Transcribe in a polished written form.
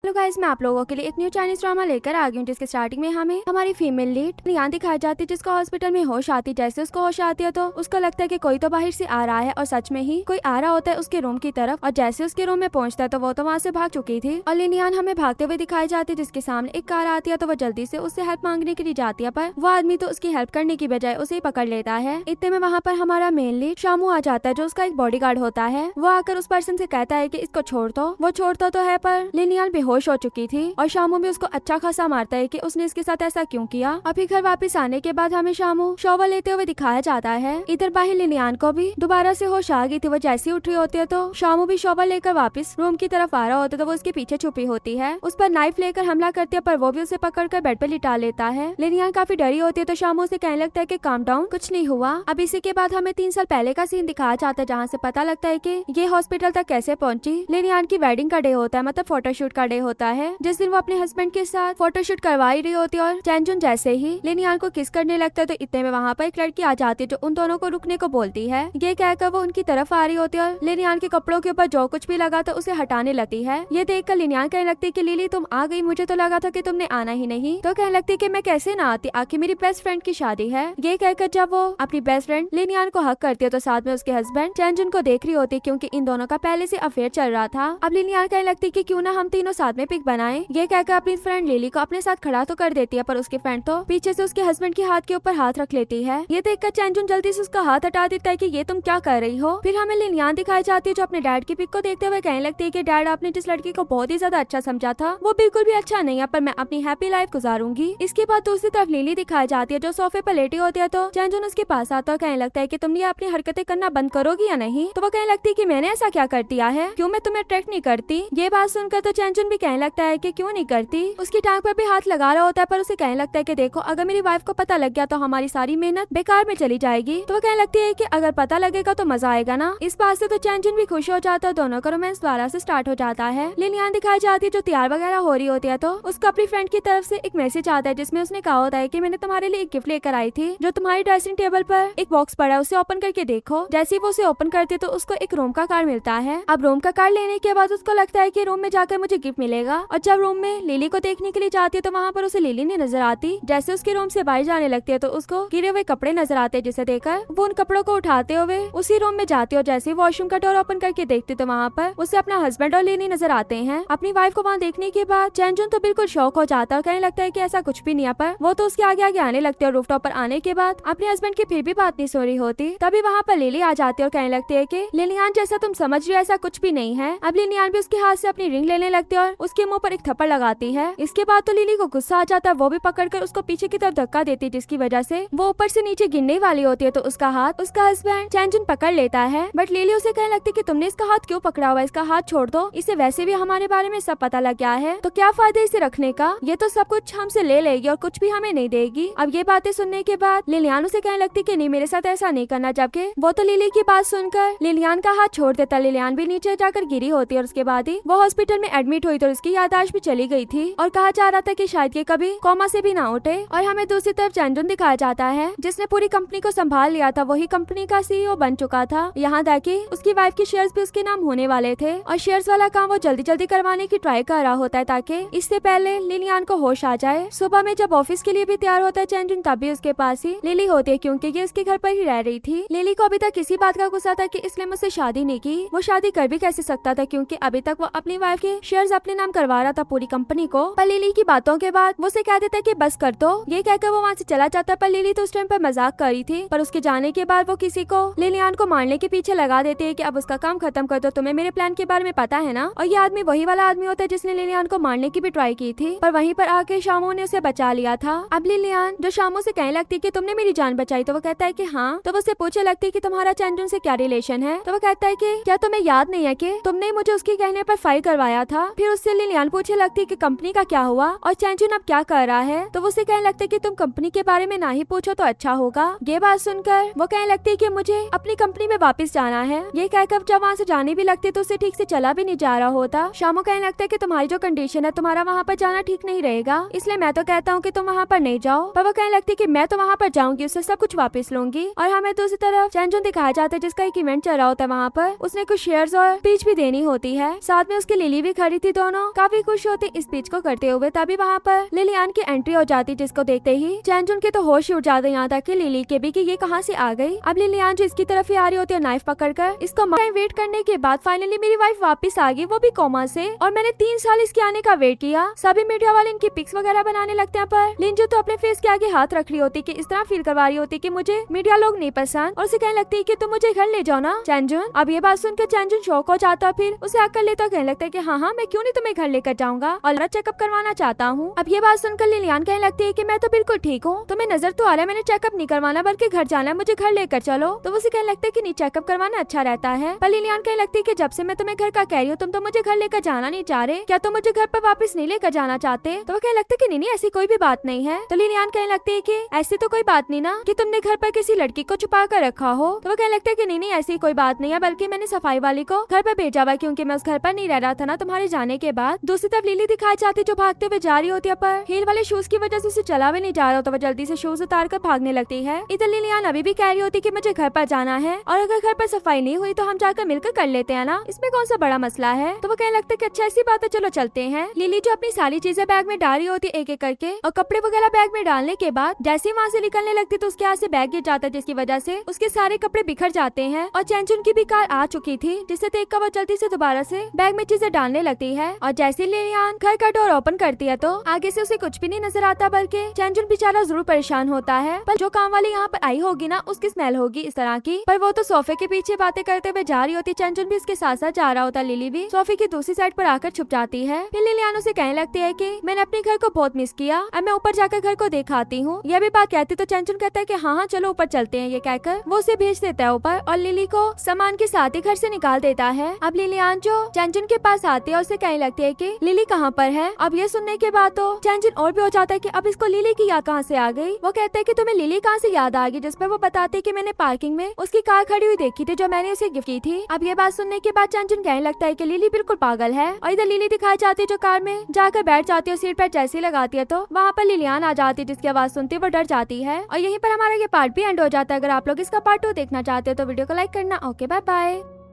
Hello guys, मैं आप लोगों के लिए एक न्यू चाइनीज ड्रामा लेकर आ गई हूँ, जिसके स्टार्टिंग में हमें हमारी फीमेल लीड लियान दिखाई जाती है, जिसको हॉस्पिटल में होश आती। जैसे उसको होश आती है तो उसको लगता है कि कोई तो बाहर से आ रहा है, और सच में ही कोई आ रहा होता है उसके रूम की तरफ। और जैसे उसके रूम में पहुंचता है तो वो तो वहाँ से भाग चुकी थी, और लियान हमें भागते हुए दिखाई जाती है, जिसके सामने एक कार आती है। तो वो जल्दी से उससे हेल्प मांगने के लिए जाती है, पर वो आदमी तो उसकी हेल्प करने की बजाय उसे ही पकड़ लेता है। इतने में वहाँ पर हमारा मेन लीड शामू आ जाता है, जो उसका एक बॉडीगार्ड होता है। वो आकर उस पर्सन से कहता है कि इसको छोड़ दो। वो छोड़ता तो है, पर लियान बेहोश हो चुकी थी, और शामू भी उसको अच्छा खासा मारता है कि उसने इसके साथ ऐसा क्यों किया। अभी घर वापस आने के बाद हमें शामू शॉवर लेते हुए दिखाया जाता है। इधर बाहर लियान को भी दोबारा से होश आ गई थी। वो जैसी उठ रही होती है तो शामू भी शॉवर लेकर वापस रूम की तरफ आ रहा होता है, तो वो उसके पीछे छुपी होती है। उस पर नाइफ लेकर हमला करती है, पर वो भी उसे पकड़कर बेड पर लिटा लेता है। लियान काफी डरी होती है, तो शामू से कहने लगता है कि काम डाउन, कुछ नहीं हुआ। अब इसी के बाद हमें 3 साल पहले का सीन दिखाया जाता है, जहाँ से पता लगता है कि ये हॉस्पिटल तक कैसे पहुंची। लियान की वेडिंग का डे होता है, मतलब फोटोशूट का डे होता है, जिस दिन वो अपने हस्बैंड के साथ फोटोशूट करवाई रही होती है। और चैनजुन जैसे ही लियान को किस करने लगता है, तो इतने में वहाँ पर एक लड़की आ जाती है, जो उन दोनों को रुकने को बोलती है। ये कहकर वो उनकी तरफ आ रही होती है, और लियान के कपड़ों के ऊपर जो कुछ भी लगा था उसे हटाने लगती है। ये देखकर लियान कहने लगती है कि लिली तुम आ गई, मुझे तो लगा था कि तुमने आना ही नहीं। तो कहने लगती है कि मैं कैसे ना आती, आखिर मेरी बेस्ट फ्रेंड की शादी है। ये कहकर जब वो अपनी बेस्ट फ्रेंड लियान को हक करती है, तो साथ में उसके हस्बैंड चैनजुन को देख रही होती है, क्योंकि इन दोनों का पहले से अफेयर चल रहा था। अब लियान कहने लगती है कि क्यों ना हम तीनों साथ में पिक बनाएं। ये कहकर अपनी फ्रेंड लिली को अपने साथ खड़ा तो कर देती है, पर उसकी फ्रेंड तो पीछे से उसके हस्बैंड के हाथ के ऊपर हाथ रख लेती है। ये देखकर चैनजुन जल्दी से उसका हाथ हटा देता है कि ये तुम क्या कर रही हो। फिर हमें लियान दिखाई जाती है, जो अपने डैड की पिक को देखते हुए कहने लगती है कि डैड, आपने जिस लड़की को बहुत ही ज्यादा अच्छा समझा था वो बिल्कुल भी अच्छा नहीं है, पर मैं अपनी हैप्पी लाइफ गुजारूंगी। इसके बाद दूसरी तरफ लिली दिखाई जाती है, जो सोफे पर लेटी होती है। तो चैनजुन उसके पास आता है, कहने लगता है कि तुम ये अपनी हरकतें करना बंद करोगी या नहीं। तो वो कहने लगती है कि मैंने ऐसा क्या कर दिया है, क्यों मैं तुम्हें अट्रैक्ट नहीं करती। ये बात सुनकर तो चैनजुन भी कहने लगता है कि क्यों नहीं करती। उसकी टांग पर भी हाथ लगा रहा होता है, पर उसे कहने लगता है कि देखो, अगर मेरी वाइफ को पता लग गया तो हमारी सारी मेहनत बेकार में चली जाएगी। तो वो कहने लगती है कि अगर पता लगेगा तो मजा आएगा ना। इस बात से तो चैनजुन भी खुश हो जाता है, दोनों का रोमांस दोबारा से स्टार्ट हो जाता है। लियान दिखाई जाती है, जो तैयार वगैरह हो रही होती है, तो उसको अपनी फ्रेंड की तरफ से एक मैसेज आता है, जिसमें उसने कहा होता है कि मैंने तुम्हारे लिए एक गिफ्ट लेकर आई थी, जो तुम्हारी ड्रेसिंग टेबल पर एक बॉक्स पड़ा है, उसे ओपन करके देखो। जैसे ही वो उसे ओपन करती है तो उसको एक रूम का कार्ड मिलता है। अब रूम का कार्ड लेने के बाद उसको लगता है कि रूम में जाकर मुझे गिफ्ट मिलेगा, और जब रूम में लिली को देखने के लिए जाती है तो वहाँ पर उसे लिली नहीं नजर आती। जैसे उसके रूम से बाहर जाने लगती है तो उसको गिरे हुए कपड़े नजर आते हैं, जिसे देखकर वो उन कपड़ों को उठाते हुए उसी रूम में जाती है। और जैसे वॉशरूम का डोर ओपन करके देखती तो वहाँ पर उसे अपना हस्बैंड और लिली नजर आते हैं। अपनी वाइफ को वहाँ देखने के बाद चैनजुन तो बिल्कुल शॉक हो जाता है, कहने लगता है कि ऐसा कुछ भी नहीं है, पर वो तो उसके आगे आगे आने लगती है। और रूफटॉप पर आने के बाद अपने हस्बैंड की फिर भी बात नहीं सो रही होती। तभी वहाँ पर लिली आ जाती है और कहने लगती है कि लियान, जैसा तुम समझ रही हो ऐसा कुछ भी नहीं है। अब लियान भी उसके हाथ से अपनी रिंग लेने लगती है और उसके मुंह पर एक थप्पड़ लगाती है। इसके बाद तो लिली को गुस्सा आ जाता है, वो भी पकड़कर उसको पीछे की तरफ धक्का देती है, जिसकी वजह से वो ऊपर से नीचे गिरने वाली होती है। तो उसका हाथ उसका हस्बैंड चैनजुन पकड़ लेता है, बट लिली उसे कहने लगती है कि तुमने इसका हाथ क्यों पकड़ा हुआ है, इसका हाथ छोड़ दो, इसे वैसे भी हमारे बारे में सब पता लग गया है, तो क्या फायदा इसे रखने का, ये तो सब कुछ हमसे ले लेगी और कुछ भी हमें नहीं देगी। अब ये बातें सुनने के बाद लियान उसे कहने लगती कि नहीं, मेरे साथ ऐसा नहीं करना, जबकि वो तो लिली की बात सुनकर लियान का हाथ छोड़ देता। लियान भी नीचे जाकर गिरी होती है, और उसके बाद ही वो हॉस्पिटल में एडमिट हुई, तो उसकी याददाश्त भी चली गई थी, और कहा जा रहा था कि शायद ये कभी कोमा से भी ना उठे। और हमें दूसरी तरफ चैनजुन दिखाया जाता है, जिसने पूरी कंपनी को संभाल लिया था, वही कंपनी का सीईओ बन चुका था। यहाँ तक कि उसकी वाइफ के शेयर्स भी उसके नाम होने वाले थे, और शेयर्स वाला काम वो जल्दी जल्दी करवाने की ट्राई कर रहा होता है, ताकि इससे पहले लियान को होश आ जाए। सुबह में जब ऑफिस के लिए भी तैयार होता है चैनजुन, तभी उसके पास ही लिली होती है, क्योंकि ये उसके घर पर ही रह रही थी। लिली को अभी तक किसी बात का गुस्सा था कि इसने मुझसे शादी नहीं की। वो शादी कर भी कैसे सकता था, क्योंकि अभी तक वो अपनी वाइफ के शेयर्स अपने नाम करवा रहा था पूरी कंपनी को। पर लिली की बातों के बाद वो उसे कह देता है कि बस कर दो। ये कहकर वो वहाँ से चला जाता है, पर लिली तो उस टाइम पर मजाक कर रही थी। पर उसके जाने के बाद वो किसी को लियान को मारने के पीछे लगा देती है कि अब उसका काम खत्म कर दो, तुम्हें मेरे प्लान के बारे में पता है ना। और ये आदमी वही वाला आदमी होता है जिसने लियान को मारने की भी ट्राई की थी, पर वहीं पर आके शामू ने उसे बचा लिया था। अब लियान जो शामू से कहने लगती है कि तुमने मेरी जान बचाई, तो वो कहता है कि हाँ। तो वो उससे पूछने लगती है कि तुम्हारा चैनजुन से क्या रिलेशन है। तो वो कहता है कि क्या तुम्हें याद नहीं है कि तुमने मुझे उसके कहने पर फाइल करवाया था। फिर उससे लियान पूछने लगती है कि कंपनी का क्या हुआ और चैनजुन अब क्या कर रहा है। तो वो उसे कहने लगता है कि तुम कंपनी के बारे में ना ही पूछो तो अच्छा होगा। ये बात सुनकर वो कहने लगती है कि मुझे अपनी कंपनी में वापस जाना है। ये कहकर जब वहाँ से जाने भी लगती तो उसे ठीक से चला भी नहीं जा रहा होता। शामू कहने लगता है कि तुम्हारी जो कंडीशन है, तुम्हारा वहाँ पर जाना ठीक नहीं रहेगा, इसलिए मैं तो कहता हूँ कि तुम वहाँ पर नहीं जाओ। पर वो कहने लगती है कि मैं तो वहाँ पर जाऊंगी, उससे सब कुछ वापस लूंगी। और हमें दूसरी तरफ चैनजुन दिखाया जाता है, जिसका एक इवेंट चल रहा होता है। वहाँ पर उसने कुछ शेयर्स और स्पीच भी देनी होती है, साथ में उसकी लिली भी खड़ी थी। दोनों दोनों काफी खुश होते इस स्पीच को करते हुए। तभी वहाँ पर लिलियान की एंट्री हो जाती, जिसको देखते ही चैनजुन के तो होश ही उड़ जाते, यहाँ तक कि लिली के भी कि ये कहाँ से आ गई। अब लिलियान जो इसकी तरफ ही आ रही होती है नाइफ पकड़कर, इसको टाइम वेट करने के बाद फाइनली मेरी वाइफ वापस आ गई, वो भी कोमा से, और मैंने 3 साल इसके आने का वेट किया। सभी मीडिया वाले इनकी पिक्स वगैरह बनाने लगते हैं, पर लिंजू तो अपने फेस के आगे हाथ रख रही होती कि इस तरह फील करवा रही होती कि मुझे मीडिया लोग नहीं पसंद, और उसे कहने लगती है कि तुम मुझे घर ले जाओ ना चैनजुन। अब ये बात सुनकर चैनजुन शौक हो जाता, फिर उसे अक्ल लेता कहने लगता है कि हाँ मैं क्यों नहीं तुम्हें घर लेकर जाऊंगा और चेकअप करवाना चाहता हूँ। अब ये बात सुनकर लिलियान कहने लगती है कि मैं तो बिल्कुल ठीक हूँ, तुम्हें नजर तो आ रहा है मैंने चेकअप नहीं करवाना बल्कि घर जाना है, मुझे घर लेकर चलो। तो उसे कहने लगता है कि नहीं चेकअप करवाना अच्छा रहता है, पर लिलियान कहने लगती है कि जब से मैं तुम्हें घर का कह रही हूँ तुम तो मुझे घर लेकर जाना नहीं चाह रहे, क्या तुम मुझे घर पर वापस नहीं लेकर जाना चाहते? तो वो कहने लगता है कि नहीं ऐसी कोई भी बात नहीं है। तो लिलियान कहने लगती है कि ऐसी तो कोई बात नहीं ना कि तुमने घर पर किसी लड़की को छुपा कर रखा हो। तो वो कहने लगता है कि नहीं ऐसी कोई बात नहीं है, बल्कि मैंने सफाई वाली को घर पर भेजा हुआ क्योंकि मैं उस घर पर नहीं रह रहा था ना तुम्हारे जाने के बाद। दूसरी तरफ लिली दिखाई जाती जो भागते हुए जा रही होती है, पर हील वाले शूज की वजह से उसे चला भी नहीं जा रहा, तो वो जल्दी से शूज उतार कर भागने लगती है। इधर लिलियान अभी भी कह रही होती कि मुझे घर पर जाना है, और अगर घर पर सफाई नहीं हुई तो हम जाकर मिलकर कर लेते हैं ना, इसमें कौन सा बड़ा मसला है। तो वो कहने लगता है कि अच्छा ऐसी बात है चलो चलते हैं। लिली जो अपनी सारी चीजें बैग में डाल रही होती एक एक करके, और कपड़े वगैरह बैग में डालने के बाद जैसे वहाँ से निकलने लगती तो उसके हाथ से बैग गिर जाता, जिसकी वजह से उसके सारे कपड़े बिखर जाते हैं। और चैनजुन की भी कार आ चुकी थी, जिससे देख कर वो जल्दी से दोबारा से बैग में चीजें डालने लगती है। और जैसे लिलियान घर का डोर ओपन करती है तो आगे से उसे कुछ भी नहीं नजर आता, बल्कि चैनजुन बेचारा जरूर परेशान होता है। पर जो काम वाली यहाँ पर आई होगी ना उसकी स्मेल होगी इस तरह की, पर वो तो सोफे के पीछे बातें करते हुए जा रही होती, चैनजुन भी उसके साथ साथ जा रहा होता। लिली भी सोफे की दूसरी साइड पर आकर छुप जाती है। फिर लिलियान उसे कहने लगती है कि मैंने अपने घर को बहुत मिस किया, अब मैं ऊपर जाकर घर को दिखाती हूँ। यह भी बात कहती तो चैनजुन कहता है कि हाँ चलो ऊपर चलते हैं। ये कहकर वो उसे भेज देता है ऊपर, और लिली को सामान के साथ ही घर से निकाल देता है। अब लिलियान जो चैनजुन के पास आती है उसे कहने लगती है कि लिली कहाँ पर है। अब ये सुनने के बाद तो चैनजुन और भी हो जाता है कि अब इसको लिली की याद कहाँ से आ गई। वो कहता है कि तुम्हें लिली कहाँ से याद आ गई, जिस पर वो बताते कि मैंने पार्किंग में उसकी कार खड़ी हुई देखी थी जो मैंने उसे गिफ्ट की थी। अब ये बात सुनने के बाद चैनजुन कहने लगता है कि लिली बिल्कुल पागल है, और इधर लिली दिखाई जाती है जो कार में जाकर बैठ जाती है, सीट पर जैसे लगाती है तो वहाँ पर लिलियान आ जाती है, जिसकी आवाज सुनते वो डर जाती है। और यहीं पर हमारा ये पार्ट भी एंड हो जाता है। अगर आप लोग इसका पार्ट 2 देखना चाहते हो तो वीडियो को लाइक करना। Okay bye bye.